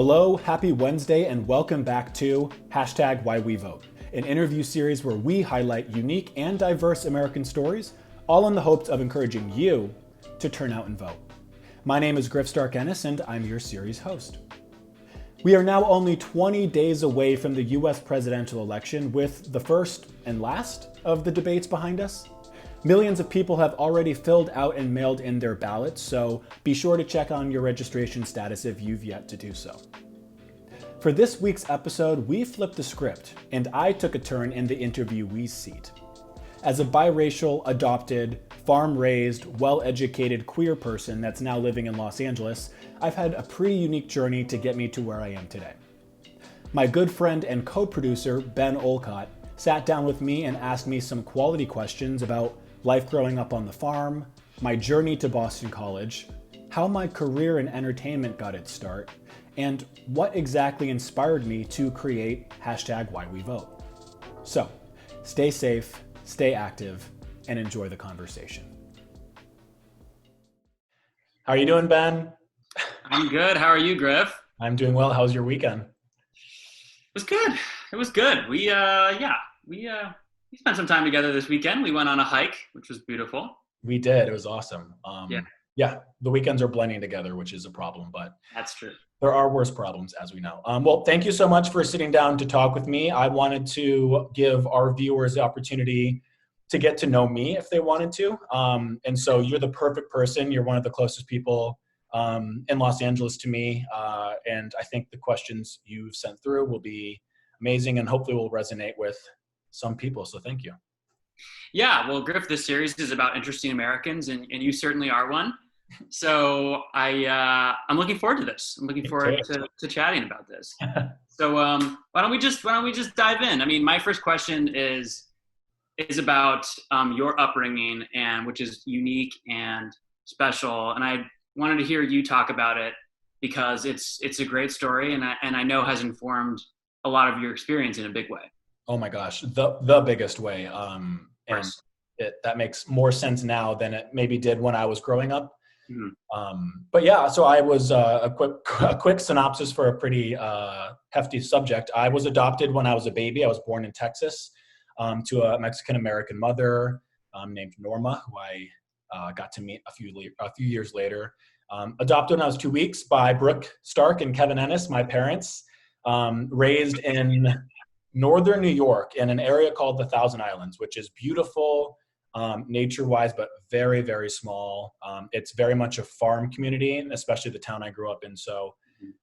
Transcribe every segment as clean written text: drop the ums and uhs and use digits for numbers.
Hello, happy Wednesday, and welcome back to #WhyWeVote, an interview series where we highlight unique and diverse American stories, all in the hopes of encouraging you to turn out and vote. My name is Griff Stark-Ennis, and I'm your series host. We are now only 20 days away from the US presidential election, with the first and last of the debates behind us. Millions of people have already filled out and mailed in their ballots, so be sure to check on your registration status if you've yet to do so. For this week's episode, we flipped the script, and I took a turn in the interviewee's seat. As a biracial, adopted, farm-raised, well-educated queer person that's now living in Los Angeles, I've had a pretty unique journey to get me to where I am today. My good friend and co-producer, Ben Olcott, sat down with me and asked me some quality questions about life growing up on the farm, my journey to Boston College, how my career in entertainment got its start, and what exactly inspired me to create #WhyWeVote. So, stay safe, stay active, and enjoy the conversation. How are you doing, Ben? I'm good. How are you, Griff? I'm doing well. How was your weekend? It was good. It was good. We spent some time together this weekend. We went on a hike, which was beautiful. We did. It was awesome. Yeah, the weekends are blending together, which is a problem, but that's true. there are worse problems, as we know. Well, thank you so much for sitting down to talk with me. I wanted to give our viewers the opportunity to get to know me if they wanted to. And so you're the perfect person. You're one of the closest people in Los Angeles to me. And I think the questions you've sent through will be amazing and hopefully will resonate with some people. So thank you. Yeah, well, Griff, this series is about interesting Americans, and you certainly are one. So I'm looking forward to this. I'm looking forward to chatting about this. So why don't we just dive in? I mean, my first question is about your upbringing, and which is unique and special. And I wanted to hear you talk about it because it's a great story, and I know has informed a lot of your experience in a big way. Oh my gosh, the biggest way. And that makes more sense now than it maybe did when I was growing up. Mm-hmm. But yeah, so I was a quick synopsis for a pretty hefty subject. I was adopted when I was a baby. I was born in Texas to a Mexican-American mother named Norma, who I got to meet a few years later. Adopted when I was 2 weeks by Griff Stark and Kevin Ennis, my parents, raised in northern New York in an area called the Thousand Islands, which is beautiful nature-wise, but very, very small. It's very much a farm community, especially the town I grew up in. So,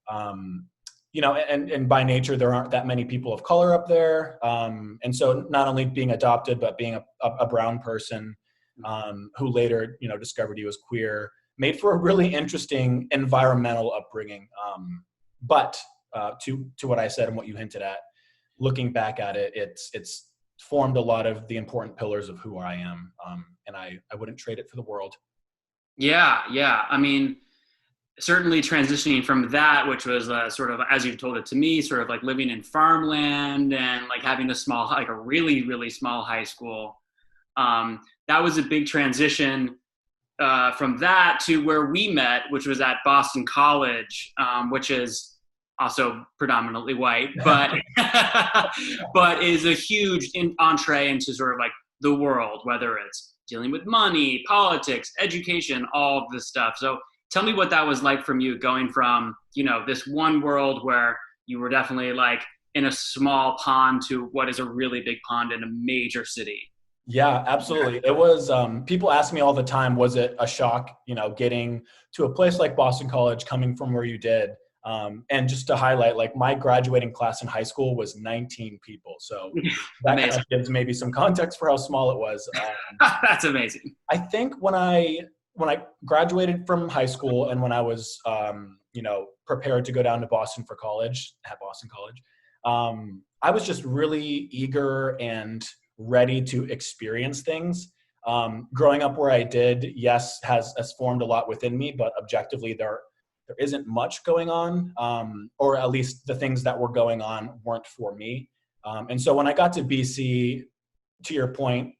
and by nature, there aren't that many people of color up there. And so not only being adopted, but being a brown person who later, discovered he was queer, made for a really interesting environmental upbringing. But to what I said and what you hinted at, looking back at it, it's formed a lot of the important pillars of who I am, and I wouldn't trade it for the world. Yeah. I mean, certainly transitioning from that, which was sort of, as you've told it to me, sort of like living in farmland and like having a really, really small high school. That was a big transition from that to where we met, which was at Boston College, which is also predominantly white, but but is a huge entree into sort of like the world, whether it's dealing with money, politics, education, all of this stuff. So tell me what that was like from you, going from, this one world where you were definitely like in a small pond to what is a really big pond in a major city. Yeah, absolutely. It was, people ask me all the time, was it a shock, getting to a place like Boston College, coming from where you did? And just to highlight, like my graduating class in high school was 19 people. So that kind of gives maybe some context for how small it was. That's amazing. I think when I graduated from high school and when I was, prepared to go down to Boston for college, at Boston College, I was just really eager and ready to experience things. Growing up where I did, yes, has formed a lot within me, but objectively there isn't much going on, or at least the things that were going on weren't for me. And so when I got to BC, to your point,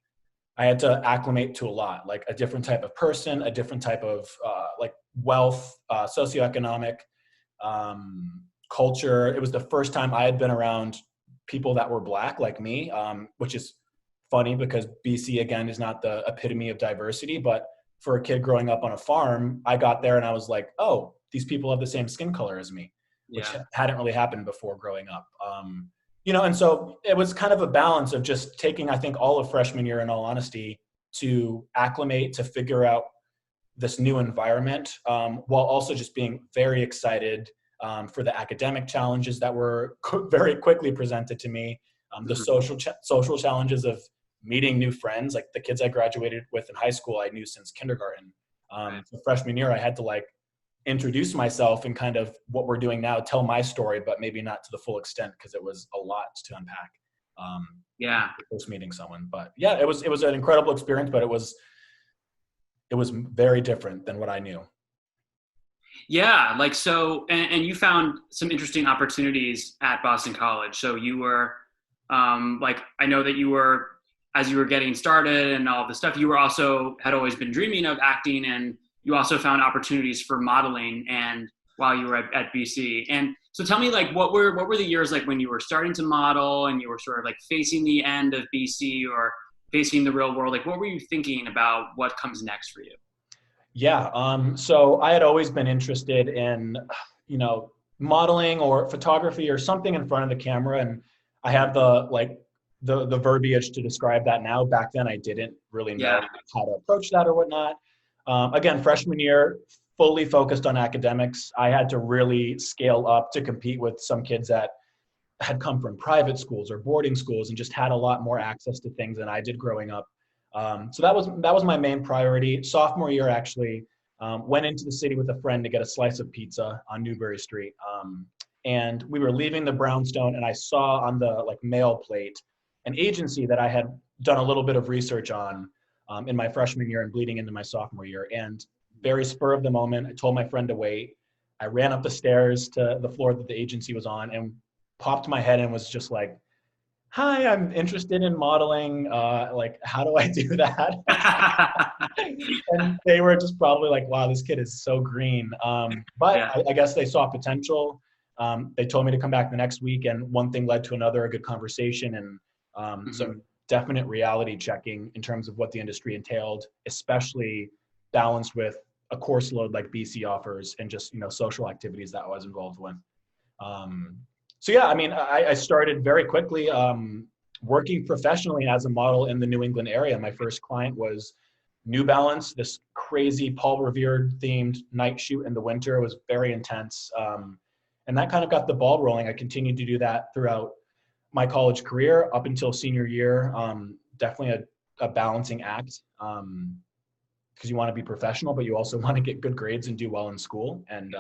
I had to acclimate to a lot, like a different type of person, a different type of like wealth, socioeconomic culture. It was the first time I had been around people that were Black like me, which is funny because BC, again, is not the epitome of diversity. But for a kid growing up on a farm, I got there and I was like, oh, these people have the same skin color as me, which Yeah. hadn't really happened before growing up. And so it was kind of a balance of just taking, I think, all of freshman year, in all honesty, to acclimate, to figure out this new environment, while also just being very excited for the academic challenges that were very quickly presented to me, the social challenges of meeting new friends, like the kids I graduated with in high school, I knew since kindergarten. So freshman year, I had to like introduce myself and kind of what we're doing now, tell my story, but maybe not to the full extent because it was a lot to unpack. First meeting someone, but yeah, it was an incredible experience, but it was very different than what I knew. Yeah, like so, and you found some interesting opportunities at Boston College. So you were, like, I know that you were, as you were getting started and all this stuff, you were also had always been dreaming of acting, and you also found opportunities for modeling and while you were at BC. And so tell me, like, what were the years like when you were starting to model and you were sort of like facing the end of BC or facing the real world? Like, what were you thinking about what comes next for you? Yeah, so I had always been interested in, modeling or photography or something in front of the camera, and I have the verbiage to describe that now. Back then, I didn't really know how to approach that or whatnot. Again, freshman year, fully focused on academics. I had to really scale up to compete with some kids that had come from private schools or boarding schools and just had a lot more access to things than I did growing up. So that was my main priority. Sophomore year, actually, went into the city with a friend to get a slice of pizza on Newbury Street. And we were leaving the brownstone, and I saw on the mail plate an agency that I had done a little bit of research on in my freshman year and bleeding into my sophomore year. And very spur of the moment, I told my friend to wait. I ran up the stairs to the floor that the agency was on and popped my head and was just like, hi, I'm interested in modeling. How do I do that? And they were just probably like, wow, this kid is so green. But I guess they saw potential. They told me to come back the next week, and one thing led to another, a good conversation, and some definite reality checking in terms of what the industry entailed, especially balanced with a course load like BC offers and just, social activities that I was involved with. So yeah, I mean, I started very quickly working professionally as a model in the New England area. My first client was New Balance, this crazy Paul Revere themed night shoot in the winter. It was very intense. And that kind of got the ball rolling. I continued to do that throughout my college career up until senior year. Definitely a balancing act because you want to be professional, but you also want to get good grades and do well in school and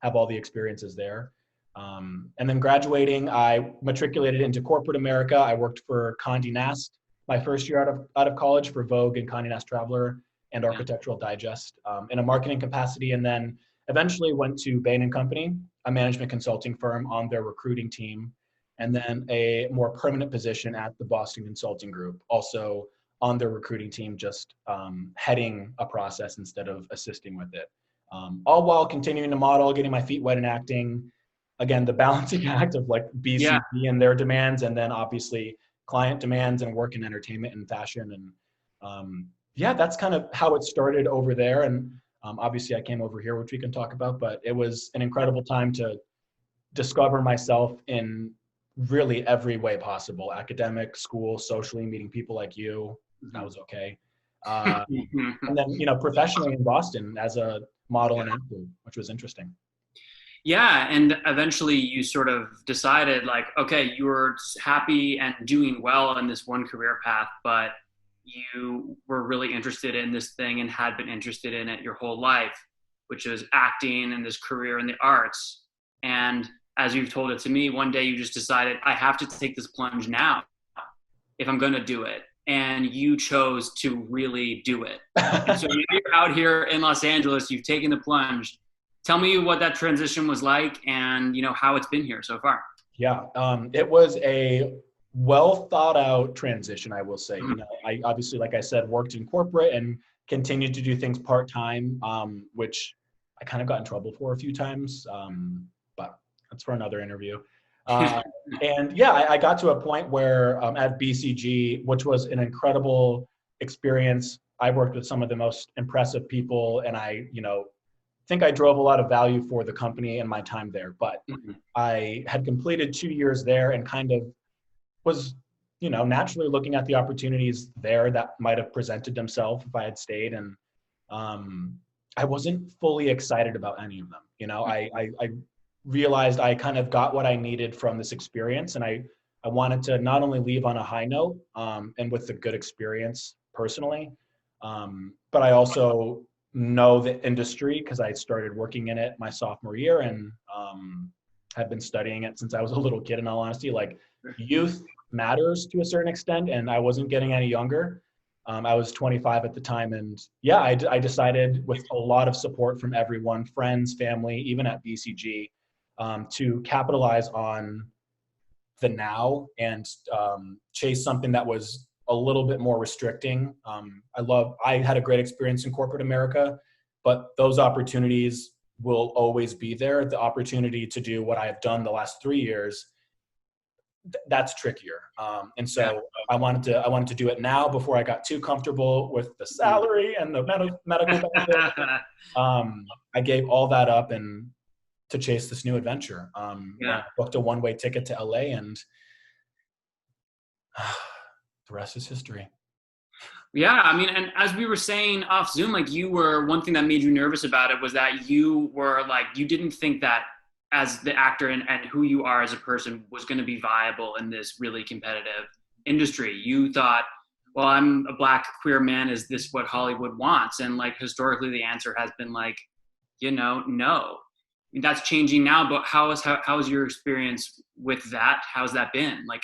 have all the experiences there. And then graduating, I matriculated into corporate America. I worked for Condé Nast my first year out of college for Vogue and Condé Nast Traveler and Architectural Digest in a marketing capacity, and then eventually went to Bain & Company, a management consulting firm, on their recruiting team, and then a more permanent position at the Boston Consulting Group, also on their recruiting team, just heading a process instead of assisting with it. All while continuing to model, getting my feet wet in acting. Again, the balancing act of BCP and their demands, and then obviously client demands and work in entertainment and fashion. And that's kind of how it started over there. And obviously I came over here, which we can talk about, but it was an incredible time to discover myself in really every way possible: academic, school, socially, meeting people like you. That was okay. And then, professionally in Boston as a model and actor, which was interesting. Yeah, and eventually you sort of decided okay, you were happy and doing well in this one career path, but you were really interested in this thing and had been interested in it your whole life, which is acting and this career in the arts. And as you've told it to me, one day you just decided, I have to take this plunge now if I'm going to do it. And you chose to really do it. And so you're out here in Los Angeles, you've taken the plunge. Tell me what that transition was like and, how it's been here so far. Yeah, it was a well thought out transition, I will say. I obviously, like I said, worked in corporate and continued to do things part-time, which I kind of got in trouble for a few times. But That's for another interview. And yeah, I got to a point where at BCG, which was an incredible experience. I worked with some of the most impressive people, and I, think I drove a lot of value for the company and my time there. But Mhm. I had completed 2 years there and kind of was, naturally looking at the opportunities there that might have presented themselves if I had stayed. And I wasn't fully excited about any of them. I realized I kind of got what I needed from this experience, and I wanted to not only leave on a high note and with a good experience personally, but I also know the industry because I started working in it my sophomore year and have been studying it since I was a little kid. In all honesty, like youth matters to a certain extent, and I wasn't getting any younger. I was 25 at the time, and yeah, I decided with a lot of support from everyone, friends, family, even at BCG, to capitalize on the now and chase something that was a little bit more restricting. I had a great experience in corporate America, but those opportunities will always be there. The opportunity to do what I've done the last 3 years, that's trickier. And so I wanted to do it now before I got too comfortable with the salary and the medical benefits. I gave all that up and to chase this new adventure. I booked a one-way ticket to LA, and the rest is history. Yeah, I mean, and as we were saying off Zoom, like one thing that made you nervous about it was that you were like, you didn't think that as the actor and who you are as a person was going to be viable in this really competitive industry. You thought, well, I'm a Black queer man. Is this what Hollywood wants? And like historically, the answer has been like, no. I mean, that's changing now, but how is your experience with that? How's that been? Like,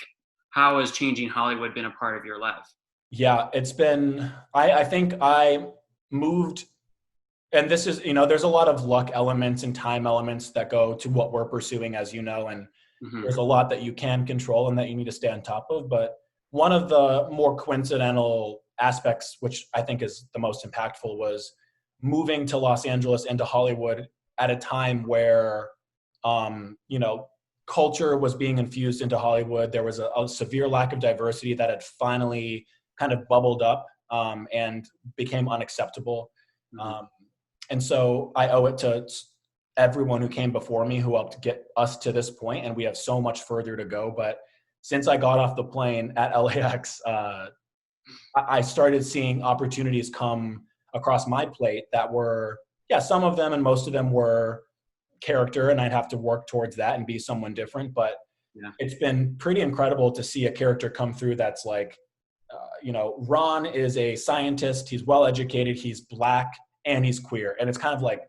how has changing Hollywood been a part of your life? Yeah, it's been, I think I moved, and this is, there's a lot of luck elements and time elements that go to what we're pursuing, as you know, and there's a lot that you can control and that you need to stay on top of. But one of the more coincidental aspects, which I think is the most impactful, was moving to Los Angeles and to Hollywood at a time where, culture was being infused into Hollywood. There was a severe lack of diversity that had finally kind of bubbled up and became unacceptable. And so I owe it to everyone who came before me who helped get us to this point, and we have so much further to go. But since I got off the plane at LAX, I started seeing opportunities come across my plate that were, some of them and most of them were character, and I'd have to work towards that and be someone different. But it's been pretty incredible to see a character come through that's like, Ron is a scientist, he's well-educated, he's Black, and he's queer. And it's kind of like,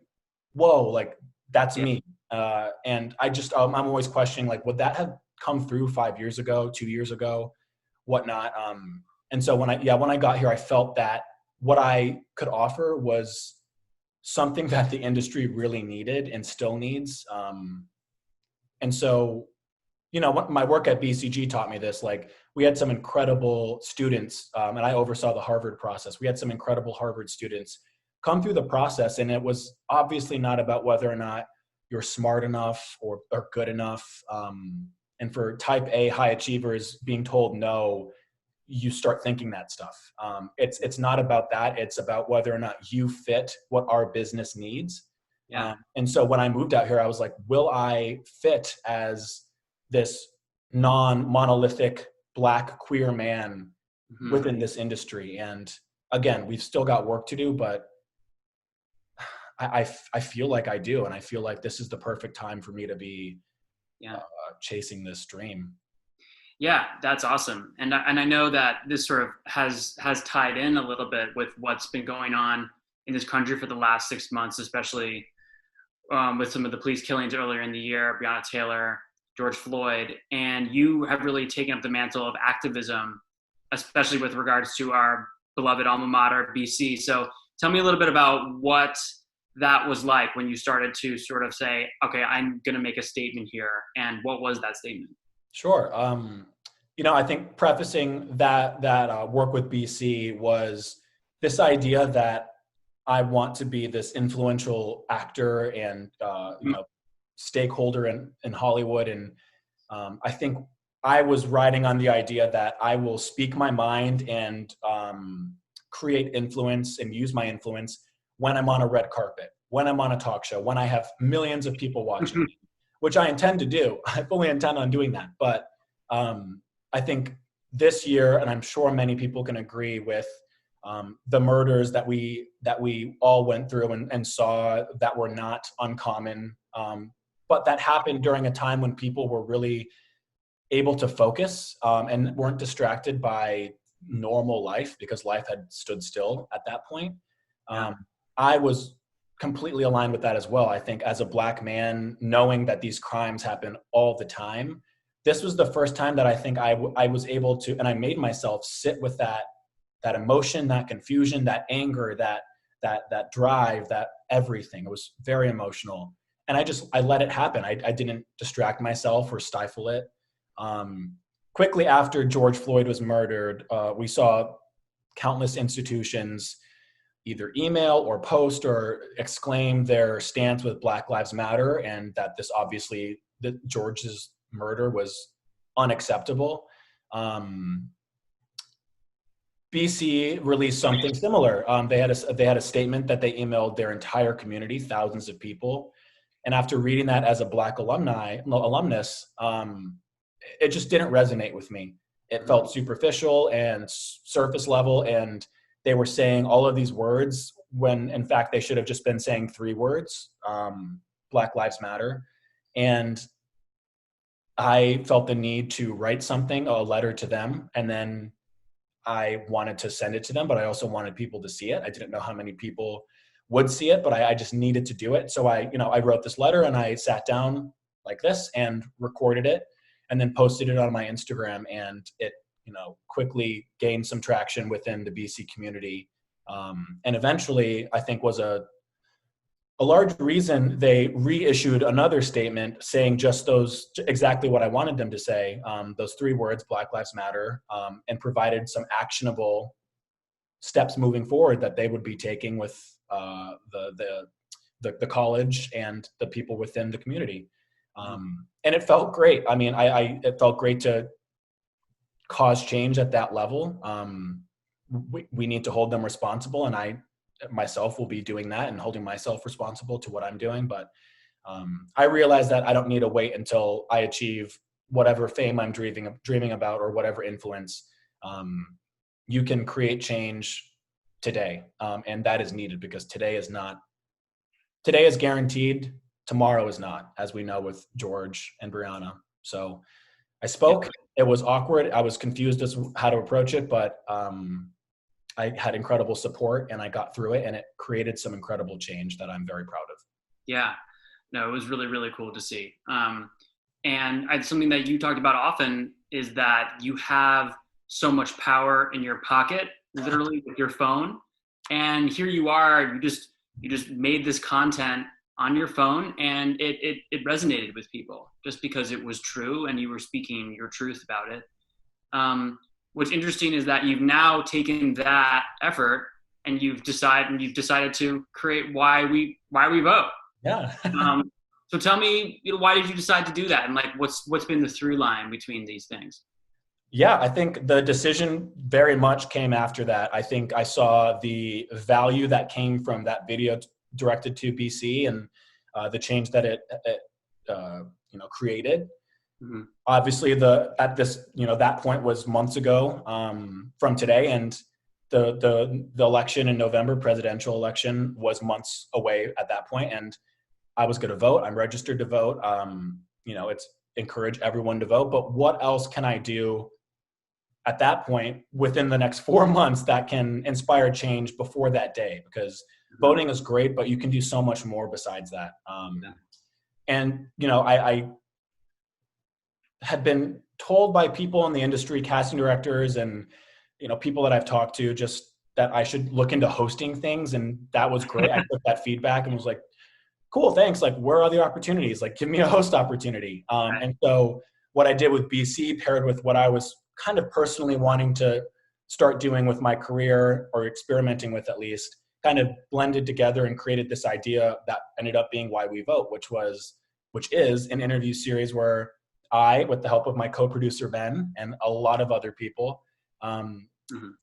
whoa, like that's me. And I'm always questioning, like, would that have come through 5 years ago, 2 years ago, whatnot? And so when I got here, I felt that what I could offer was something that the industry really needed and still needs. And so, my work at BCG taught me this. Like, we had some incredible students, and I oversaw the Harvard process. We had some incredible Harvard students come through the process, and it was obviously not about whether or not you're smart enough or good enough. And for type A high achievers being told no, you start thinking that stuff. It's not about that. It's about whether or not you fit what our business needs. And so when I moved out here, I was like, will I fit as this non-monolithic Black queer man within this industry? And again, we've still got work to do, but I feel like I do. And I feel like this is the perfect time for me to be chasing this dream. Yeah, that's awesome. And I know that this sort of has tied in a little bit with what's been going on in this country for the last 6 months, especially with some of the police killings earlier in the year, Breonna Taylor, George Floyd. And you have really taken up the mantle of activism, especially with regards to our beloved alma mater, BC. So tell me a little bit about what that was like when you started to sort of say, okay, I'm going to make a statement here. And what was that statement? Sure. I think prefacing that work with BC was this idea that I want to be this influential actor and, stakeholder in Hollywood. And I think I was riding on the idea that I will speak my mind and create influence and use my influence when I'm on a red carpet, when I'm on a talk show, when I have millions of people watching me, which I intend to do. I fully intend on doing that. But I think this year, and I'm sure many people can agree with, the murders that we all went through and saw that were not uncommon, but that happened during a time when people were really able to focus and weren't distracted by normal life because life had stood still at that point. I was completely aligned with that as well. I think as a Black man, knowing that these crimes happen all the time, this was the first time that I think I was able to, and I made myself sit with that emotion, that confusion, that anger, that drive, that everything. It was very emotional. And I let it happen. I didn't distract myself or stifle it. Quickly after George Floyd was murdered, we saw countless institutions either email or post or exclaim their stance with Black Lives Matter, and that this obviously, that George's murder was unacceptable. BC released something similar. They had a statement that they emailed their entire community, thousands of people. And after reading that as a Black alumnus, it just didn't resonate with me. It felt superficial and surface level, and they were saying all of these words when in fact they should have just been saying 3 words, Black Lives Matter. And I felt the need to write something, a letter to them, and then I wanted to send it to them, but I also wanted people to see it. I didn't know how many people would see it, but I just needed to do it. So I wrote this letter and I sat down like this and recorded it and then posted it on my Instagram, and it, quickly gained some traction within the BC community. And eventually I think was a large reason they reissued another statement saying just exactly what I wanted them to say, those 3 words, Black Lives Matter, and provided some actionable steps moving forward that they would be taking with the college and the people within the community. And it felt great. I mean, it felt great to cause change at that level. We need to hold them responsible, and I myself will be doing that and holding myself responsible to what I'm doing. But I realize that I don't need to wait until I achieve whatever fame I'm dreaming about or whatever influence. You can create change today, and that is needed because today is guaranteed. Tomorrow is not, as we know with George and Brianna. So I spoke. It was awkward. I was confused as how to approach it, but I had incredible support and I got through it, and it created some incredible change that I'm very proud of. Yeah, no, it was really, really cool to see. And something that you talked about often is that you have so much power in your pocket, literally with your phone. And here you are, you just made this content on your phone, and it resonated with people just because it was true and you were speaking your truth about it. What's interesting is that you've now taken that effort and you've decided to create why we vote. Yeah. So tell me, why did you decide to do that, and like what's been the through line between these things? Yeah, I think the decision very much came after that. I think I saw the value that came from that video directed to BC and the change that it created. Mm-hmm. Obviously, that point was months ago from today, and the election in November, presidential election, was months away at that point, and I was going to vote. I'm registered to vote. It's encourage everyone to vote, but what else can I do at that point within the next 4 months that can inspire change before that day? Because voting is great, but you can do so much more besides that. And I had been told by people in the industry, casting directors and people that I've talked to, just that I should look into hosting things, and that was great. I took that feedback and was like, cool, thanks. Like, where are the opportunities? Like, give me a host opportunity. And so what I did with BC, paired with what I was kind of personally wanting to start doing with my career, or experimenting with at least, kind of blended together and created this idea that ended up being Why We Vote, which was which is an interview series where I, with the help of my co-producer Ben and a lot of other people,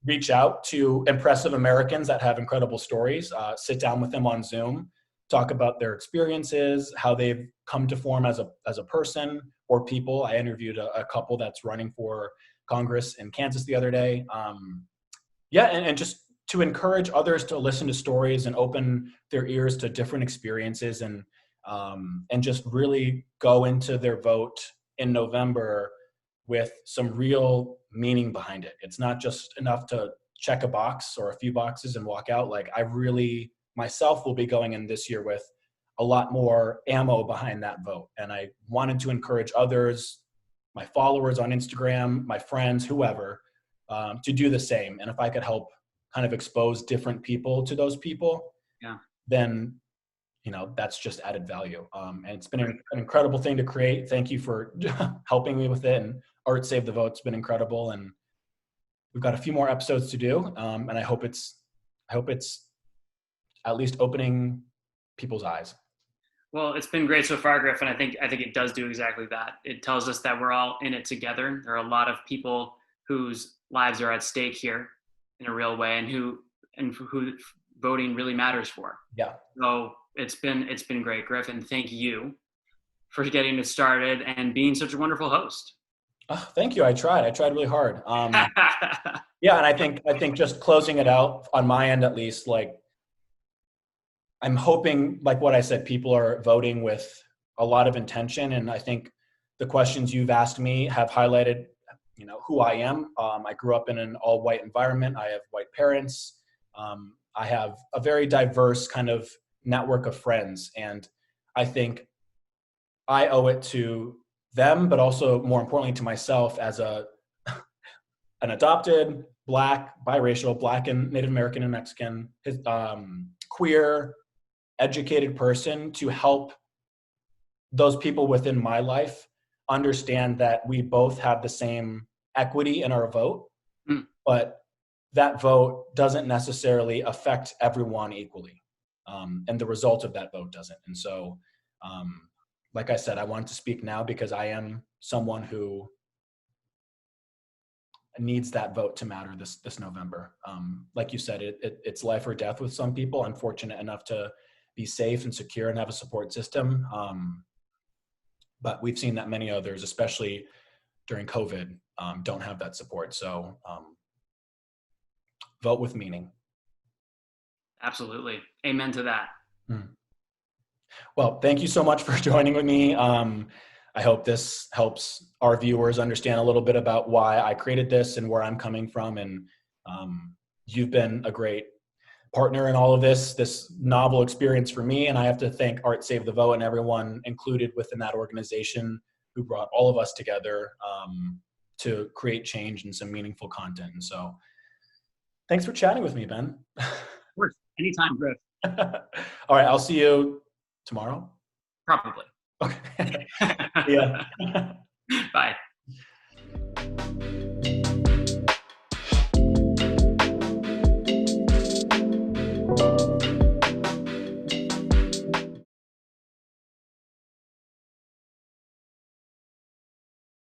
reach out to impressive Americans that have incredible stories, sit down with them on Zoom, talk about their experiences, how they've come to form as a person or people. I interviewed a couple that's running for Congress in Kansas the other day. And just to encourage others to listen to stories and open their ears to different experiences, and just really go into their vote in November with some real meaning behind it. It's not just enough to check a box or a few boxes and walk out. Like, I really myself will be going in this year with a lot more ammo behind that vote. And I wanted to encourage others, my followers on Instagram, my friends, whoever, to do the same. And if I could help kind of expose different people to those people, then, that's just added value. And it's been an incredible thing to create. Thank you for helping me with it. And Art Save the Vote's been incredible. And we've got a few more episodes to do. And I hope it's at least opening people's eyes. Well, it's been great so far, Griff, and I think it does do exactly that. It tells us that we're all in it together. There are a lot of people whose lives are at stake here in a real way, and who voting really matters for. Yeah. So it's been great, Griff, and thank you for getting it started and being such a wonderful host. Oh, thank you. I tried really hard. Yeah, and I think just closing it out on my end, at least, like, I'm hoping, like what I said, people are voting with a lot of intention. And I think the questions you've asked me have highlighted, who I am. I grew up in an all white environment. I have white parents. I have a very diverse kind of network of friends. And I think I owe it to them, but also more importantly to myself as an adopted Black, biracial, Black and Native American and Mexican, queer, educated person, to help those people within my life understand that we both have the same equity in our vote, but that vote doesn't necessarily affect everyone equally. And the result of that vote doesn't. And so, like I said, I wanted to speak now because I am someone who needs that vote to matter this November. Like you said, it's life or death with some people. I'm fortunate enough to be safe and secure and have a support system. But we've seen that many others, especially during COVID, don't have that support. So vote with meaning. Absolutely. Amen to that. Well, thank you so much for joining with me. I hope this helps our viewers understand a little bit about why I created this and where I'm coming from. And you've been a great partner in all of this novel experience for me. And I have to thank Art Save the Vote and everyone included within that organization who brought all of us together to create change and some meaningful content. And so thanks for chatting with me, Ben. Of course. Anytime, Griff. All right. I'll see you tomorrow. Probably. Okay. Yeah. Bye.